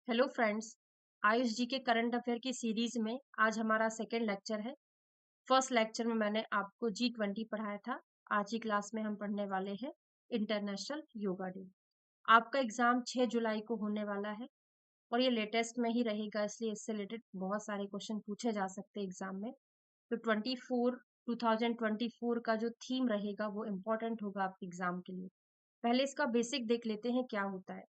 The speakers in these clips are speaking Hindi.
Hello friends. आयुष जी के करंट अफेयर की सीरीज में आज हमारा सेकेंड लेक्चर है। फर्स्ट लेक्चर में मैंने आपको G20 पढ़ाया था। आज की क्लास में हम पढ़ने वाले हैं इंटरनेशनल योगा डे। आपका एग्जाम 6 जुलाई को होने वाला है और ये लेटेस्ट में ही रहेगा, इसलिए इससे रिलेटेड बहुत सारे क्वेश्चन पूछे जा सकते हैं एग्जाम में। तो 2024 का जो थीम रहेगा वो इम्पोर्टेंट होगा आपके एग्जाम के लिए। पहले इसका बेसिक देख लेते हैं क्या होता है।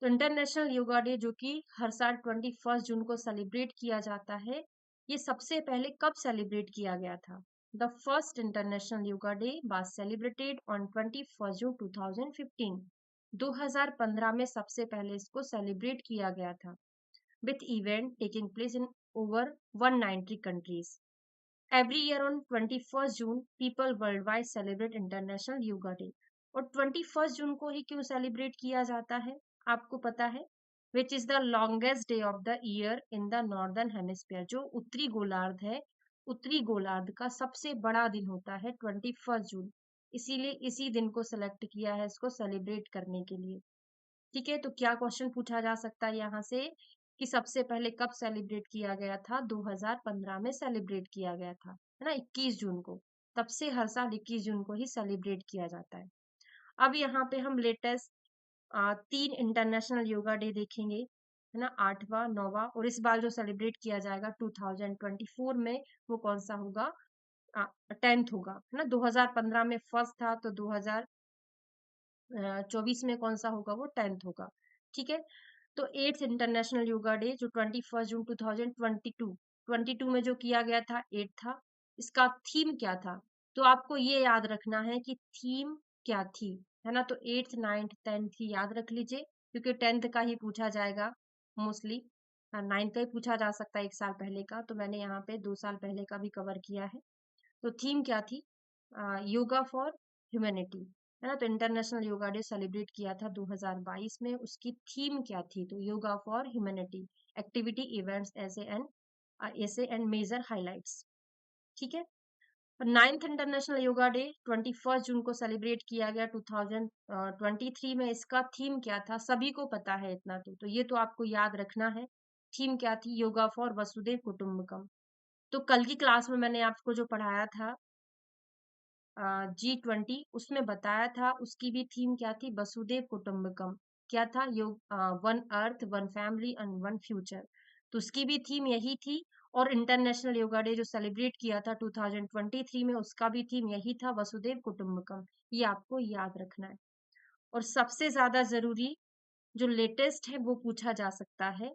तो इंटरनेशनल योगा डे जो कि हर साल 21 जून को सेलिब्रेट किया जाता है, ये सबसे पहले कब सेलिब्रेट किया गया था? The first international yoga day was celebrated on 21 जून 2015। 2015 में सबसे पहले इसको सेलिब्रेट किया गया था with event taking place in over 190 countries. Every year on 21 June people world wide celebrate international yoga day. और 21 जून को ही क्यों सेलिब्रेट किया जाता है आपको पता है? Which is the longest day of the year in the northern hemisphere. जो उत्तरी गोलार्ध है, उत्तरी गोलार्ध का सबसे बड़ा दिन होता है 21 जून। इसीलिए इसी दिन को सेलेक्ट किया है इसको सेलिब्रेट करने के लिए। ठीक है, तो क्या क्वेश्चन पूछा जा सकता है यहाँ से कि सबसे पहले कब सेलिब्रेट किया गया था? 2015 में सेलिब्रेट किया गया था, है ना, 21 जून को। तब से हर साल 21 जून को ही सेलिब्रेट किया जाता है। अब यहाँ पे हम लेटेस्ट 3 इंटरनेशनल योगा डे देखेंगे, है ना, 8वां 9वां, और इस बार जो सेलिब्रेट किया जाएगा 2024 में वो कौन सा होगा? 10th होगा, है ना। 2015 में फर्स्ट था, तो 2024 में कौन सा होगा? वो 10th होगा। ठीक है, तो 8th इंटरनेशनल योगा डे जो 21 जून 2022 में जो किया गया था, 8 था। इसका थीम क्या था? तो आपको ये याद रखना है कि थीम क्या थी, है ना। तो 8th 9th 10th ही याद रख लीजिए, क्योंकि 10th का ही पूछा जाएगा मोस्टली। 9th का ही पूछा जा सकता है 1 साल पहले का, तो मैंने यहाँ पे 2 साल पहले का भी कवर किया है। तो थीम क्या थी? योगा फॉर ह्यूमैनिटी, है ना। तो इंटरनेशनल योगा डे सेलिब्रेट किया था 2022 में। उसकी थीम क्या थी? तो yoga for humanity, activity events ऐसे एंड मेजर हाइलाइट्स। ठीक है, 9th इंटरनेशनल योगा डे 21 जून को सेलिब्रेट किया गया 2023 में। इसका थीम क्या था? सभी को पता है इतना, तो ये तो आपको याद रखना है। थीम क्या थी? योगा फॉर वसुदेव कुटुंबकम। तो कल की क्लास में मैंने आपको जो पढ़ाया था G20, उसमें बताया था उसकी भी थीम क्या थी? वसुदेव कुटुंबकम। क्या था? One earth one family and one future. तो उसकी भी थीम यही थी। और इंटरनेशनल योगा डे जो सेलिब्रेट किया था 2023 में, उसका भी थीम यही था, वसुदेव कुटुंबकम। ये आपको याद रखना है। और सबसे ज्यादा जरूरी जो लेटेस्ट है वो पूछा जा सकता है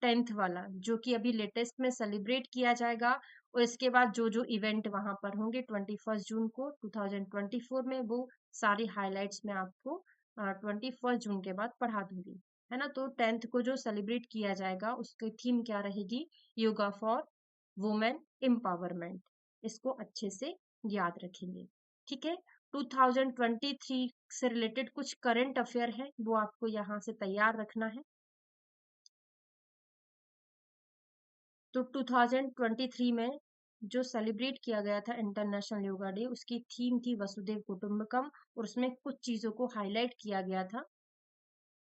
10th वाला, जो कि अभी लेटेस्ट में सेलिब्रेट किया जाएगा। और इसके बाद जो जो इवेंट वहां पर होंगे 21 जून को 2024 में, वो सारी हाइलाइट्स में आपको 21 जून के बाद पढ़ा दूंगी, है ना। तो 10th को जो सेलिब्रेट किया जाएगा उसकी थीम क्या रहेगी? Yoga for women empowerment. इसको अच्छे से याद रखेंगे। ठीक है, 2023 से रिलेटेड कुछ करंट अफेयर है, वो आपको यहाँ से तैयार रखना है। तो 2023 में जो सेलिब्रेट किया गया था इंटरनेशनल योगा डे, उसकी थीम थी वसुदेव कुटुंबकम। और उसमें कुछ चीजों को हाईलाइट किया गया था।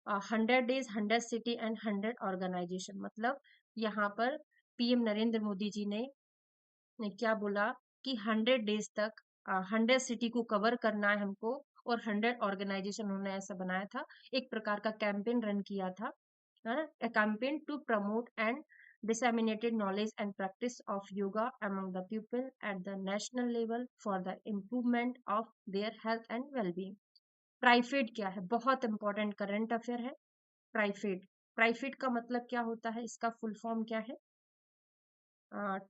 100 डेज 100 सिटी एंड 100 ऑर्गेनाइजेशन। मतलब यहाँ पर पीएम नरेंद्र मोदी जी ने क्या बोला कि 100 डेज तक 100 सिटी को कवर करना है हमको, और 100 ऑर्गेनाइजेशन उन्होंने ऐसा बनाया था। एक प्रकार का कैंपेन रन किया था, a campaign to promote and disseminated knowledge and practice of yoga among the people at the national level for the improvement of their health and well-being. TRIFED क्या है? बहुत इंपॉर्टेंट करंट अफेयर है। ट्राइफेड, ट्राइफेड का मतलब क्या होता है? इसका फुल फॉर्म क्या है?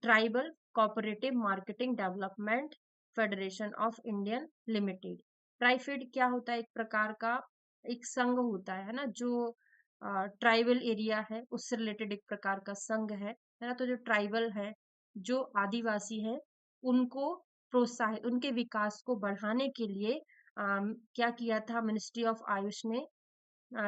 Tribal cooperative marketing development federation of Indian limited. TRIFED क्या होता है? एक प्रकार का एक संघ होता है ना, जो ट्राइबल एरिया है उससे रिलेटेड एक प्रकार का संघ है ना। तो जो ट्राइबल है, जो आदिवासी है, उनको प्रोत्साहित, उनके विकास को बढ़ाने के लिए क्या किया था मिनिस्ट्री ऑफ आयुष ने?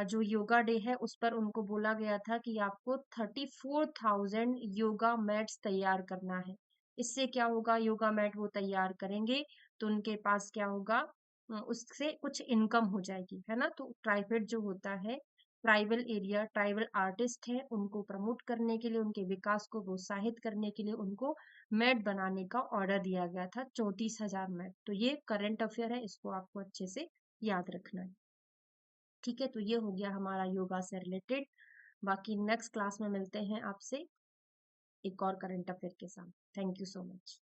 जो योगा डे है उस पर उनको बोला गया था कि आपको 34,000 योगा मैट्स तैयार करना है। इससे क्या होगा? योगा मैट वो तैयार करेंगे तो उनके पास क्या होगा? उससे कुछ इनकम हो जाएगी, है ना। तो ट्राइफेड जो होता है ट्राइबल एरिया, ट्राइबल आर्टिस्ट हैं, उनको प्रमोट करने के लिए, उनके विकास को प्रोत्साहित करने के लिए उनको मैट बनाने का ऑर्डर दिया गया था, 34,000 मैट। तो ये करंट अफेयर है, इसको आपको अच्छे से याद रखना है। ठीक है, तो ये हो गया हमारा योगा से रिलेटेड। बाकी नेक्स्ट क्लास में मिलते हैं आपसे एक और करंट अफेयर के साथ। Thank you so much.